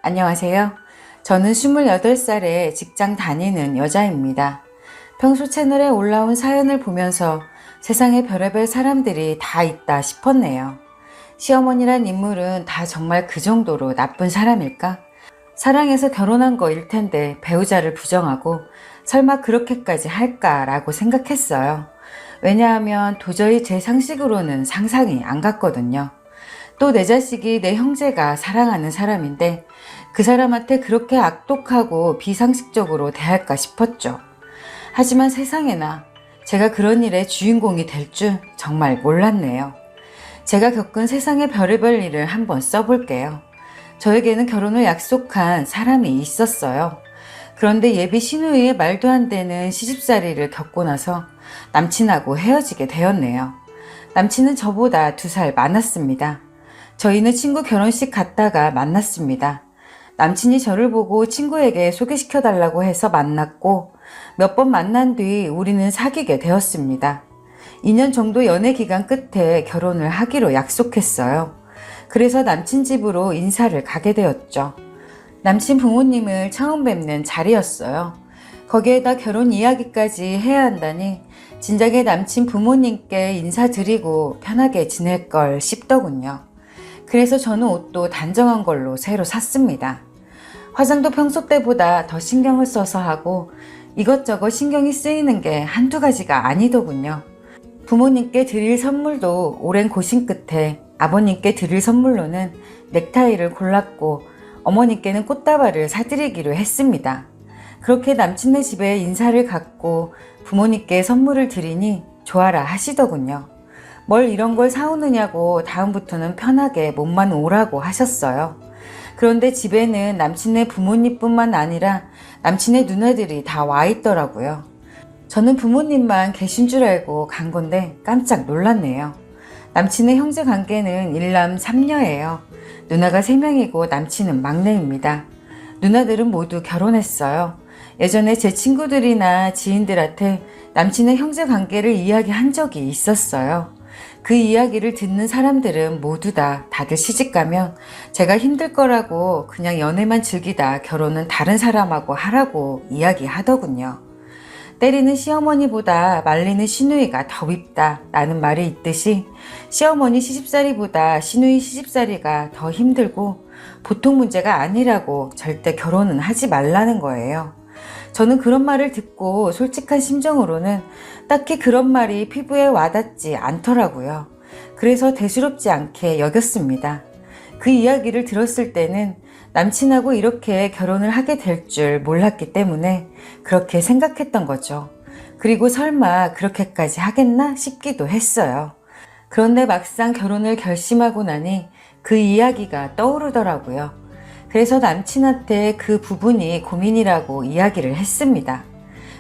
안녕하세요. 저는 28살에 직장 다니는 여자입니다. 평소 채널에 올라온 사연을 보면서 세상에 별의별 사람들이 다 있다 싶었네요. 시어머니란 인물은 다 정말 그 정도로 나쁜 사람일까? 사랑해서 결혼한 거일 텐데 배우자를 부정하고 설마 그렇게까지 할까라고 생각했어요. 왜냐하면 도저히 제 상식으로는 상상이 안 갔거든요. 또 내 자식이 내 형제가 사랑하는 사람인데 그 사람한테 그렇게 악독하고 비상식적으로 대할까 싶었죠. 하지만 세상에나 제가 그런 일의 주인공이 될 줄 정말 몰랐네요. 제가 겪은 세상의 별의별 일을 한번 써볼게요. 저에게는 결혼을 약속한 사람이 있었어요. 그런데 예비 시누이의 말도 안 되는 시집살이를 겪고 나서 남친하고 헤어지게 되었네요. 남친은 저보다 2살 많았습니다. 저희는 친구 결혼식 갔다가 만났습니다. 남친이 저를 보고 친구에게 소개시켜달라고 해서 만났고 몇 번 만난 뒤 우리는 사귀게 되었습니다. 2년 정도 연애 기간 끝에 결혼을 하기로 약속했어요. 그래서 남친 집으로 인사를 가게 되었죠. 남친 부모님을 처음 뵙는 자리였어요. 거기에다 결혼 이야기까지 해야 한다니 진작에 남친 부모님께 인사드리고 편하게 지낼 걸 싶더군요. 그래서 저는 옷도 단정한 걸로 새로 샀습니다. 화장도 평소 때보다 더 신경을 써서 하고 이것저것 신경이 쓰이는 게 한두 가지가 아니더군요. 부모님께 드릴 선물도 오랜 고심 끝에 아버님께 드릴 선물로는 넥타이를 골랐고 어머니께는 꽃다발을 사드리기로 했습니다. 그렇게 남친네 집에 인사를 갔고 부모님께 선물을 드리니 좋아라 하시더군요. 뭘 이런 걸 사오느냐고 다음부터는 편하게 몸만 오라고 하셨어요. 그런데 집에는 남친의 부모님뿐만 아니라 남친의 누나들이 다 와 있더라고요. 저는 부모님만 계신 줄 알고 간 건데 깜짝 놀랐네요. 남친의 형제 관계는 1남 3녀예요. 누나가 3명이고 남친은 막내입니다. 누나들은 모두 결혼했어요. 예전에 제 친구들이나 지인들한테 남친의 형제 관계를 이야기한 적이 있었어요. 그 이야기를 듣는 사람들은 모두 다들 시집가면 제가 힘들 거라고 그냥 연애만 즐기다 결혼은 다른 사람하고 하라고 이야기하더군요. 때리는 시어머니보다 말리는 시누이가 더 밉다 라는 말이 있듯이 시어머니 시집살이보다 시누이 시집살이가 더 힘들고 보통 문제가 아니라고 절대 결혼은 하지 말라는 거예요. 저는 그런 말을 듣고 솔직한 심정으로는 딱히 그런 말이 피부에 와닿지 않더라고요. 그래서 대수롭지 않게 여겼습니다. 그 이야기를 들었을 때는 남친하고 이렇게 결혼을 하게 될 줄 몰랐기 때문에 그렇게 생각했던 거죠. 그리고 설마 그렇게까지 하겠나 싶기도 했어요. 그런데 막상 결혼을 결심하고 나니 그 이야기가 떠오르더라고요. 그래서 남친한테 그 부분이 고민이라고 이야기를 했습니다.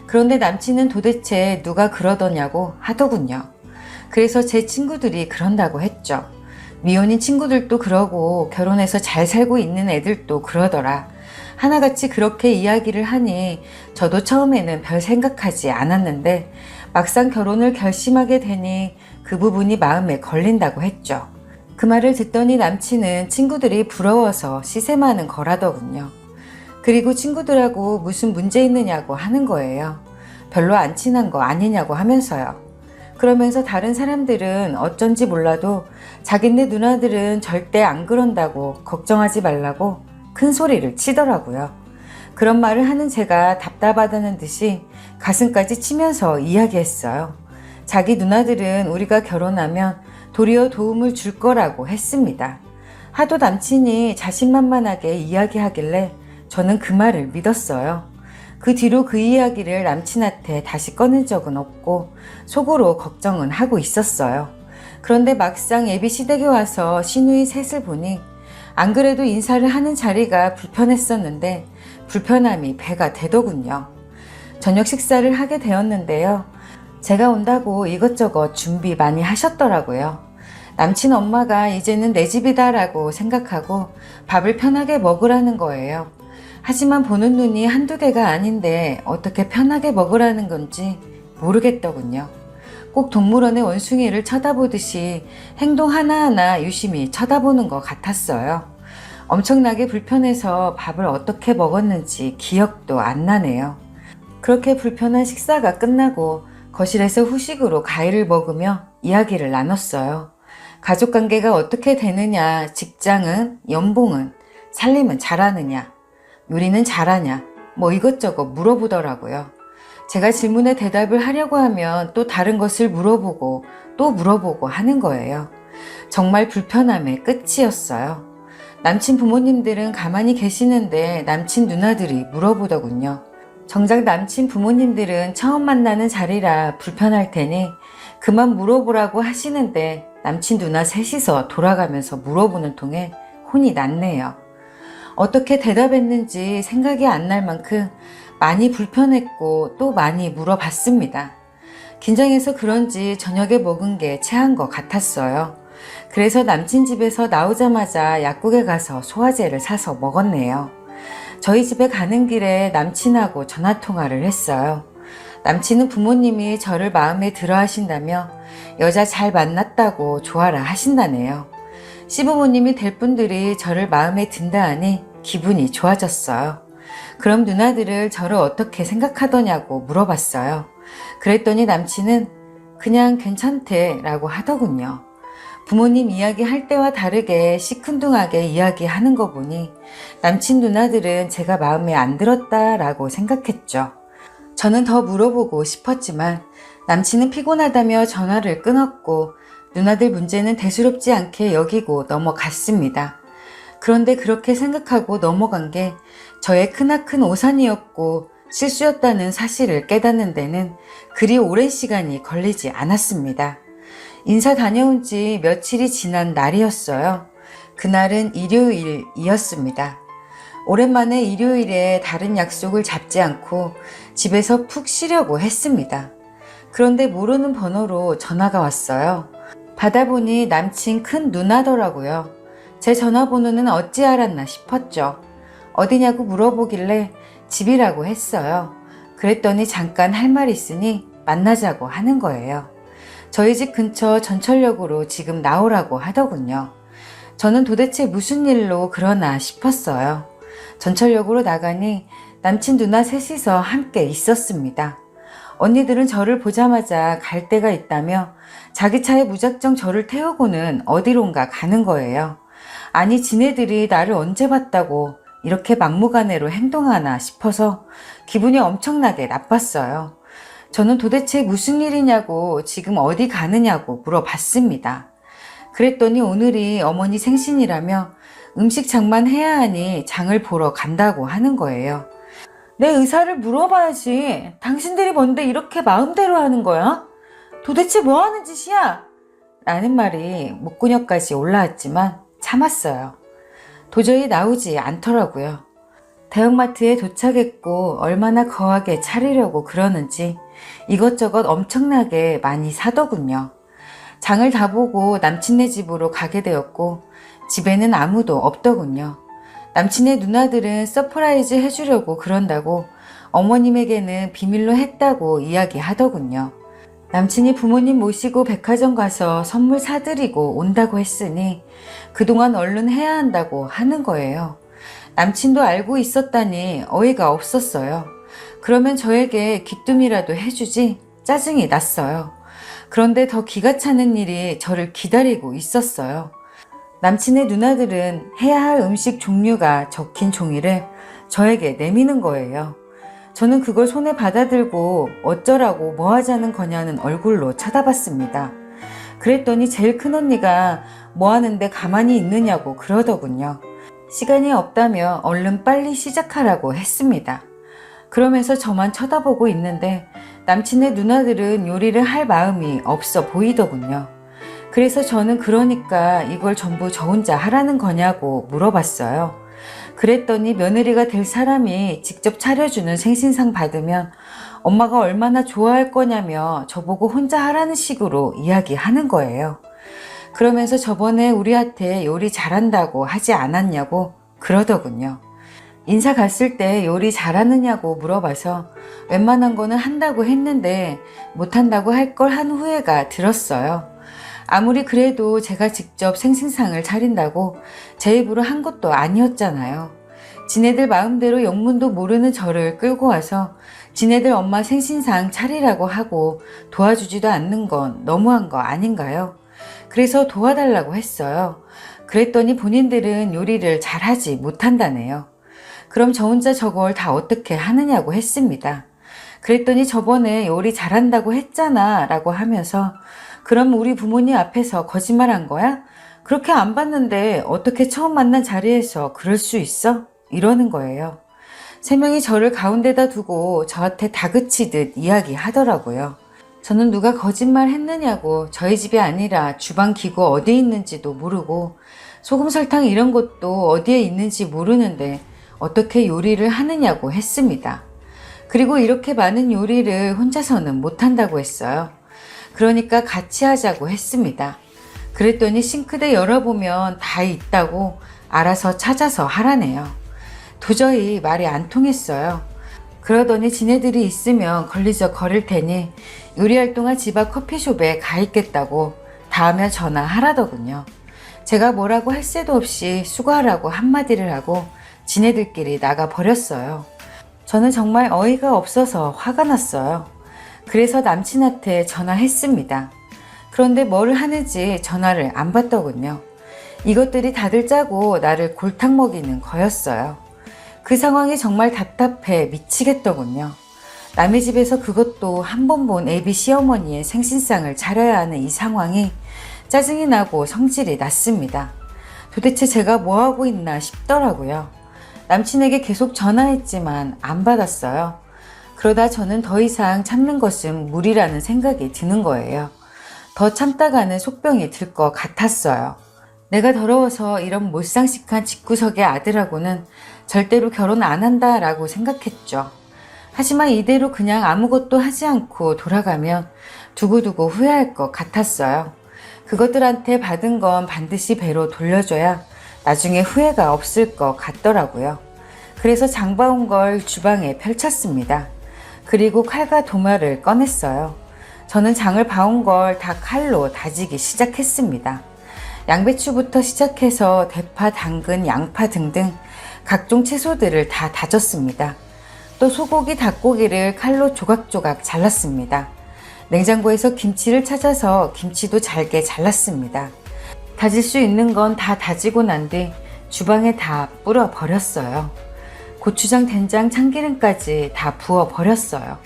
그런데 남친은 도대체 누가 그러더냐고 하더군요. 그래서 제 친구들이 그런다고 했죠. 미혼인 친구들도 그러고 결혼해서 잘 살고 있는 애들도 그러더라. 하나같이 그렇게 이야기를 하니 저도 처음에는 별 생각하지 않았는데 막상 결혼을 결심하게 되니 그 부분이 마음에 걸린다고 했죠. 그 말을 듣더니 남친은 친구들이 부러워서 시샘하는 거라더군요. 그리고 친구들하고 무슨 문제 있느냐고 하는 거예요. 별로 안 친한 거 아니냐고 하면서요. 그러면서 다른 사람들은 어쩐지 몰라도 자기네 누나들은 절대 안 그런다고 걱정하지 말라고 큰 소리를 치더라고요. 그런 말을 하는 제가 답답하다는 듯이 가슴까지 치면서 이야기했어요. 자기 누나들은 우리가 결혼하면 도리어 도움을 줄 거라고 했습니다. 하도 남친이 자신만만하게 이야기하길래 저는 그 말을 믿었어요. 그 뒤로 그 이야기를 남친한테 다시 꺼낸 적은 없고 속으로 걱정은 하고 있었어요. 그런데 막상 예비 시댁에 와서 시누이 셋을 보니 안 그래도 인사를 하는 자리가 불편했었는데 불편함이 배가 되더군요. 저녁 식사를 하게 되었는데요. 제가 온다고 이것저것 준비 많이 하셨더라고요. 남친 엄마가 이제는 내 집이다라고 생각하고 밥을 편하게 먹으라는 거예요. 하지만 보는 눈이 한두 개가 아닌데 어떻게 편하게 먹으라는 건지 모르겠더군요. 꼭 동물원의 원숭이를 쳐다보듯이 행동 하나하나 유심히 쳐다보는 것 같았어요. 엄청나게 불편해서 밥을 어떻게 먹었는지 기억도 안 나네요. 그렇게 불편한 식사가 끝나고 거실에서 후식으로 과일을 먹으며 이야기를 나눴어요. 가족관계가 어떻게 되느냐, 직장은, 연봉은, 살림은 잘하느냐, 요리는 잘하냐, 뭐 이것저것 물어보더라고요. 제가 질문에 대답을 하려고 하면 또 다른 것을 물어보고 또 물어보고 하는 거예요. 정말 불편함의 끝이었어요. 남친 부모님들은 가만히 계시는데 남친 누나들이 물어보더군요. 정작 남친 부모님들은 처음 만나는 자리라 불편할 테니 그만 물어보라고 하시는데 남친 누나 셋이서 돌아가면서 물어보는 통에 혼이 났네요. 어떻게 대답했는지 생각이 안 날 만큼 많이 불편했고 또 많이 물어봤습니다. 긴장해서 그런지 저녁에 먹은 게 체한 것 같았어요. 그래서 남친 집에서 나오자마자 약국에 가서 소화제를 사서 먹었네요. 저희 집에 가는 길에 남친하고 전화통화를 했어요. 남친은 부모님이 저를 마음에 들어 하신다며 여자 잘 만났다고 좋아라 하신다네요. 시부모님이 될 분들이 저를 마음에 든다 하니 기분이 좋아졌어요. 그럼 누나들을 저를 어떻게 생각하더냐고 물어봤어요. 그랬더니 남친은 그냥 괜찮대 라고 하더군요. 부모님 이야기할 때와 다르게 시큰둥하게 이야기하는 거 보니 남친 누나들은 제가 마음에 안 들었다라고 생각했죠. 저는 더 물어보고 싶었지만 남친은 피곤하다며 전화를 끊었고 누나들 문제는 대수롭지 않게 여기고 넘어갔습니다. 그런데 그렇게 생각하고 넘어간 게 저의 크나큰 오산이었고 실수였다는 사실을 깨닫는 데는 그리 오랜 시간이 걸리지 않았습니다. 인사 다녀온 지 며칠이 지난 날이었어요. 그날은 일요일이었습니다. 오랜만에 일요일에 다른 약속을 잡지 않고 집에서 푹 쉬려고 했습니다. 그런데 모르는 번호로 전화가 왔어요. 받아보니 남친 큰 누나더라고요. 제 전화번호는 어찌 알았나 싶었죠. 어디냐고 물어보길래 집이라고 했어요. 그랬더니 잠깐 할 말 있으니 만나자고 하는 거예요. 저희 집 근처 전철역으로 지금 나오라고 하더군요. 저는 도대체 무슨 일로 그러나 싶었어요. 전철역으로 나가니 남친 누나 셋이서 함께 있었습니다. 언니들은 저를 보자마자 갈 데가 있다며 자기 차에 무작정 저를 태우고는 어디론가 가는 거예요. 아니 지네들이 나를 언제 봤다고 이렇게 막무가내로 행동하나 싶어서 기분이 엄청나게 나빴어요. 저는 도대체 무슨 일이냐고 지금 어디 가느냐고 물어봤습니다. 그랬더니 오늘이 어머니 생신이라며 음식 장만 해야 하니 장을 보러 간다고 하는 거예요. 내 의사를 물어봐야지. 당신들이 뭔데 이렇게 마음대로 하는 거야? 도대체 뭐 하는 짓이야? 라는 말이 목구녕까지 올라왔지만 참았어요. 도저히 나오지 않더라고요. 대형마트에 도착했고 얼마나 거하게 차리려고 그러는지 이것저것 엄청나게 많이 사더군요. 장을 다 보고 남친네 집으로 가게 되었고 집에는 아무도 없더군요. 남친의 누나들은 서프라이즈 해주려고 그런다고 어머님에게는 비밀로 했다고 이야기하더군요. 남친이 부모님 모시고 백화점 가서 선물 사드리고 온다고 했으니 그동안 얼른 해야 한다고 하는 거예요. 남친도 알고 있었다니 어이가 없었어요. 그러면 저에게 귀뜸이라도 해주지 짜증이 났어요. 그런데 더 기가 차는 일이 저를 기다리고 있었어요. 남친의 누나들은 해야 할 음식 종류가 적힌 종이를 저에게 내미는 거예요. 저는 그걸 손에 받아들고 어쩌라고 뭐 하자는 거냐는 얼굴로 쳐다봤습니다. 그랬더니 제일 큰 언니가 뭐 하는데 가만히 있느냐고 그러더군요. 시간이 없다며 얼른 빨리 시작하라고 했습니다. 그러면서 저만 쳐다보고 있는데 남친의 누나들은 요리를 할 마음이 없어 보이더군요. 그래서 저는 그러니까 이걸 전부 저 혼자 하라는 거냐고 물어봤어요. 그랬더니 며느리가 될 사람이 직접 차려주는 생신상 받으면 엄마가 얼마나 좋아할 거냐며 저보고 혼자 하라는 식으로 이야기하는 거예요. 그러면서 저번에 우리한테 요리 잘한다고 하지 않았냐고 그러더군요. 인사 갔을 때 요리 잘하느냐고 물어봐서 웬만한 거는 한다고 했는데 못한다고 할 걸 한 후회가 들었어요. 아무리 그래도 제가 직접 생신상을 차린다고 제 입으로 한 것도 아니었잖아요. 지네들 마음대로 영문도 모르는 저를 끌고 와서 지네들 엄마 생신상 차리라고 하고 도와주지도 않는 건 너무한 거 아닌가요? 그래서 도와달라고 했어요. 그랬더니 본인들은 요리를 잘하지 못한다네요. 그럼 저 혼자 저걸 다 어떻게 하느냐고 했습니다. 그랬더니 저번에 요리 잘한다고 했잖아 라고 하면서 그럼 우리 부모님 앞에서 거짓말한 거야? 그렇게 안 봤는데 어떻게 처음 만난 자리에서 그럴 수 있어? 이러는 거예요. 세 명이 저를 가운데다 두고 저한테 다그치듯 이야기하더라고요. 저는 누가 거짓말 했느냐고 저희 집이 아니라 주방 기구 어디에 있는지도 모르고 소금 설탕 이런 것도 어디에 있는지 모르는데 어떻게 요리를 하느냐고 했습니다. 그리고 이렇게 많은 요리를 혼자서는 못한다고 했어요. 그러니까 같이 하자고 했습니다. 그랬더니 싱크대 열어보면 다 있다고 알아서 찾아서 하라네요. 도저히 말이 안 통했어요. 그러더니 지네들이 있으면 걸리적 거릴 테니 요리할 동안 집 앞 커피숍에 가 있겠다고 다음에 전화하라더군요. 제가 뭐라고 할 새도 없이 수고하라고 한마디를 하고 지네들끼리 나가 버렸어요. 저는 정말 어이가 없어서 화가 났어요. 그래서 남친한테 전화했습니다. 그런데 뭘 하는지 전화를 안 받더군요. 이것들이 다들 짜고 나를 골탕 먹이는 거였어요. 그 상황이 정말 답답해 미치겠더군요. 남의 집에서 그것도 한 번 본 애비 시어머니의 생신상을 차려야 하는 이 상황이 짜증이 나고 성질이 났습니다. 도대체 제가 뭐하고 있나 싶더라고요. 남친에게 계속 전화했지만 안 받았어요. 그러다 저는 더 이상 참는 것은 무리라는 생각이 드는 거예요. 더 참다가는 속병이 들 것 같았어요. 내가 더러워서 이런 몰상식한 집구석의 아들하고는 절대로 결혼 안 한다라고 생각했죠. 하지만 이대로 그냥 아무것도 하지 않고 돌아가면 두고두고 후회할 것 같았어요. 그것들한테 받은 건 반드시 배로 돌려줘야 나중에 후회가 없을 것 같더라고요. 그래서 장 봐온 걸 주방에 펼쳤습니다. 그리고 칼과 도마를 꺼냈어요. 저는 장을 봐온 걸 다 칼로 다지기 시작했습니다. 양배추부터 시작해서 대파, 당근, 양파 등등 각종 채소들을 다 다졌습니다. 또 소고기, 닭고기를 칼로 조각조각 잘랐습니다. 냉장고에서 김치를 찾아서 김치도 잘게 잘랐습니다. 다질 수 있는 건 다 다지고 난 뒤 주방에 다 뿌려 버렸어요. 고추장, 된장, 참기름까지 다 부어 버렸어요.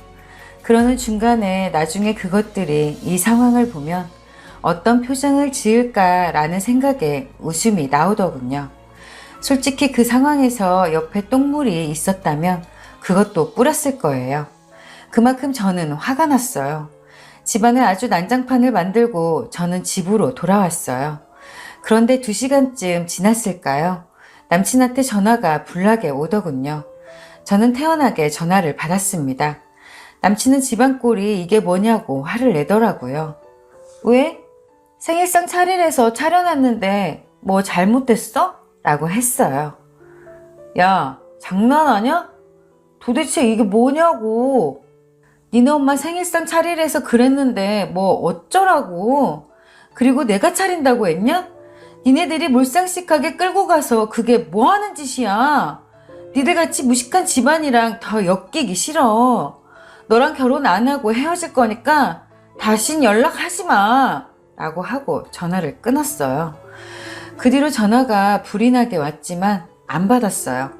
그러는 중간에 나중에 그것들이 이 상황을 보면 어떤 표정을 지을까라는 생각에 웃음이 나오더군요. 솔직히 그 상황에서 옆에 똥물이 있었다면 그것도 뿌렸을 거예요. 그만큼 저는 화가 났어요. 집안에 아주 난장판을 만들고 저는 집으로 돌아왔어요. 그런데 2시간쯤 지났을까요? 남친한테 전화가 불나게 오더군요. 저는 태연하게 전화를 받았습니다. 남친은 집안 꼴이 이게 뭐냐고 화를 내더라고요. 왜? 생일상 차리래서 차려놨는데 뭐 잘못됐어? 라고 했어요. 야, 장난하냐? 도대체 이게 뭐냐고. 니네 엄마 생일상 차리래서 그랬는데 뭐 어쩌라고. 그리고 내가 차린다고 했냐? 니네들이 몰상식하게 끌고 가서 그게 뭐 하는 짓이야. 니들같이 무식한 집안이랑 더 엮이기 싫어. 너랑 결혼 안 하고 헤어질 거니까 다신 연락하지 마. 라고 하고 전화를 끊었어요. 그 뒤로 전화가 불이 나게 왔지만 안 받았어요.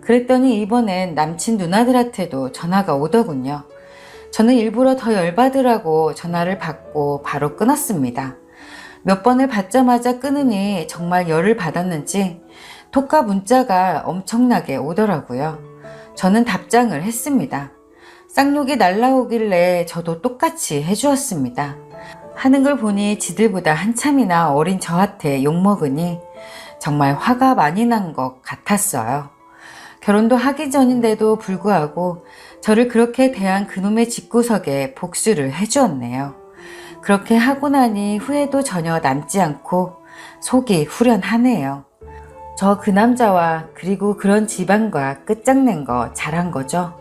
그랬더니 이번엔 남친 누나들한테도 전화가 오더군요. 저는 일부러 더 열받으라고 전화를 받고 바로 끊었습니다. 몇 번을 받자마자 끊으니 정말 열을 받았는지 톡과 문자가 엄청나게 오더라고요. 저는 답장을 했습니다. 쌍욕이 날라오길래 저도 똑같이 해주었습니다. 하는 걸 보니 지들보다 한참이나 어린 저한테 욕먹으니 정말 화가 많이 난 것 같았어요. 결혼도 하기 전인데도 불구하고 저를 그렇게 대한 그놈의 집구석에 복수를 해주었네요. 그렇게 하고 나니 후회도 전혀 남지 않고 속이 후련하네요. 저 그 남자와 그리고 그런 집안과 끝장낸 거 잘한 거죠.